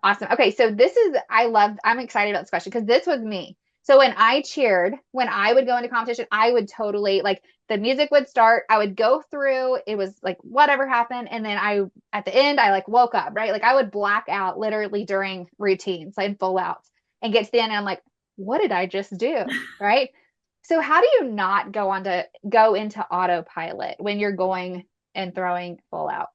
Awesome. Okay, so I'm excited about this question because this was me. So when I cheered, when I would go into competition, I would totally like the music would start, I would go through, it was like whatever happened, and then at the end I like woke up, right? Like I would black out literally during routines, like full outs, and get to the end and I'm like, what did I just do? Right? So how do you not go into autopilot when you're going and throwing full out?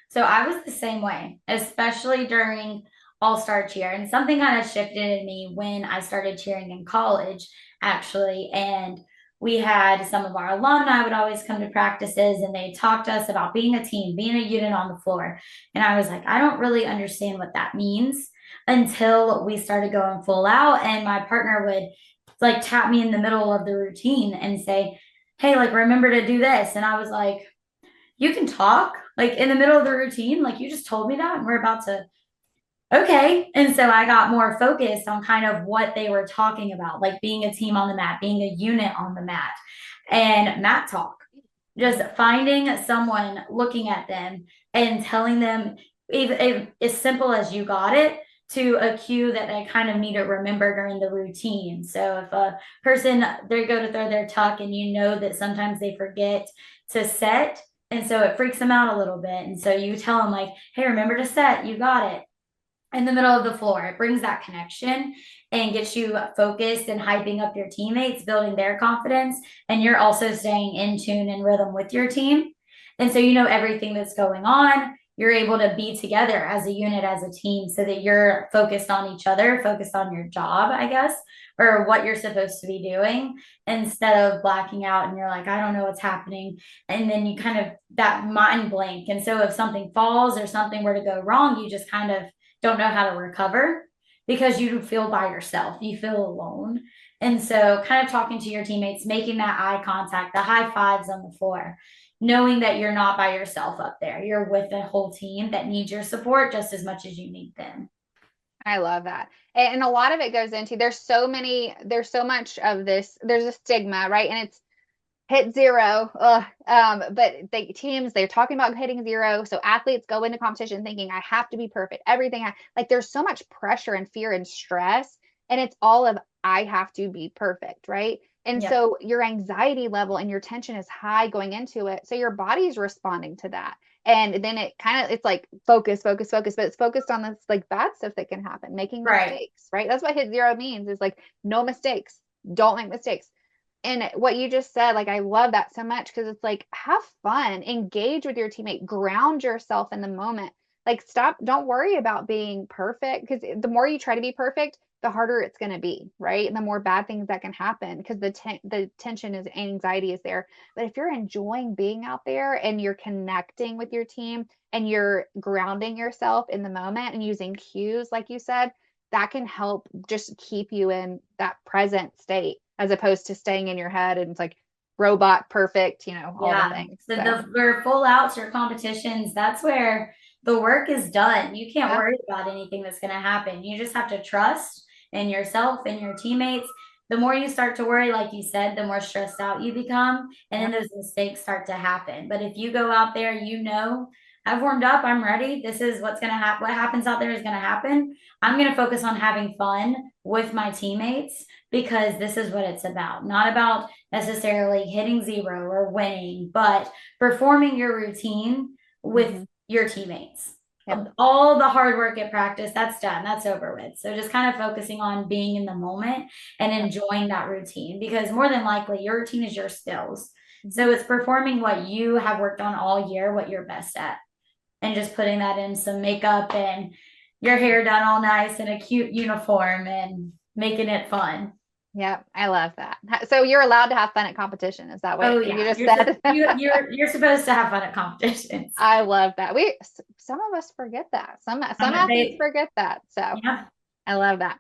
So I was the same way, especially during all-star cheer. And something kind of shifted in me when I started cheering in college, actually. And we had some of our alumni would always come to practices and they talked to us about being a team, being a unit on the floor. And I was like, I don't really understand what that means until we started going full out. And my partner would like tap me in the middle of the routine and say, hey, like remember to do this. And I was like, you can talk like in the middle of the routine, like you just told me that, and we're about to, okay. And so I got more focused on kind of what they were talking about, like being a team on the mat, being a unit on the mat, and mat talk. Just finding someone, looking at them and telling them, if as simple as you got it, to a cue that they kind of need to remember during the routine. So if a person, they go to throw their tuck and you know that sometimes they forget to set, and so it freaks them out a little bit. And so you tell them like, hey, remember to set, you got it, in the middle of the floor. It brings that connection and gets you focused and hyping up your teammates, building their confidence. And you're also staying in tune and rhythm with your team. And so you know everything that's going on. You're able to be together as a unit, as a team, so that you're focused on each other, focused on your job, I guess, or what you're supposed to be doing, instead of blacking out and you're like, I don't know what's happening. And then you kind of that mind blank. And so if something falls or something were to go wrong, you just kind of don't know how to recover because you feel by yourself, you feel alone. And so, kind of talking to your teammates, making that eye contact, the high fives on the floor, knowing that you're not by yourself up there. You're with a whole team that needs your support just as much as you need them. I love that. And a lot of it goes into there's so much of this, there's a stigma, right? And it's hit zero. Ugh. But teams, they're talking about hitting zero. So athletes go into competition thinking I have to be perfect. Like there's so much pressure and fear and stress. And it's all of I have to be perfect, right? And Yep. so your anxiety level and your tension is high going into it. So your body's responding to that. And then it's like focus, focus, focus, but it's focused on this like bad stuff that can happen, making Right. mistakes, right? That's what hit zero means is like no mistakes. Don't make mistakes. And what you just said, like, I love that so much because it's like, have fun, engage with your teammate, ground yourself in the moment. Like, stop, don't worry about being perfect because the more you try to be perfect, the harder it's going to be, right? And the more bad things that can happen because the tension is anxiety is there. But if you're enjoying being out there and you're connecting with your team and you're grounding yourself in the moment and using cues, like you said, that can help just keep you in that present state as opposed to staying in your head and it's like robot perfect, all the Yeah. things. So So, the for full outs or competitions, that's where the work is done. You can't yeah, worry about anything that's going to happen. You just have to trust in yourself and your teammates. The more you start to worry, like you said, the more stressed out you become, and then yep, those mistakes start to happen. But if you go out there, I've warmed up, I'm ready. This is what's going to happen. What happens out there is going to happen. I'm going to focus on having fun with my teammates because this is what it's about. Not about necessarily hitting zero or winning, but performing your routine with hmm your teammates. yep, All the hard work at practice, that's done, that's over with. So just kind of focusing on being in the moment and yep. enjoying that routine because more than likely your routine is your skills. Mhm. So it's performing what you have worked on all year, what you're best at, and just putting that in some makeup and your hair done all nice in a cute uniform and making it fun. Yep, I love that. So you're allowed to have fun at competition. Is that what Oh you yeah, just said? you're supposed to have fun at competitions. I love that. Some of us forget that. Some athletes They forget that. So yeah. I love that.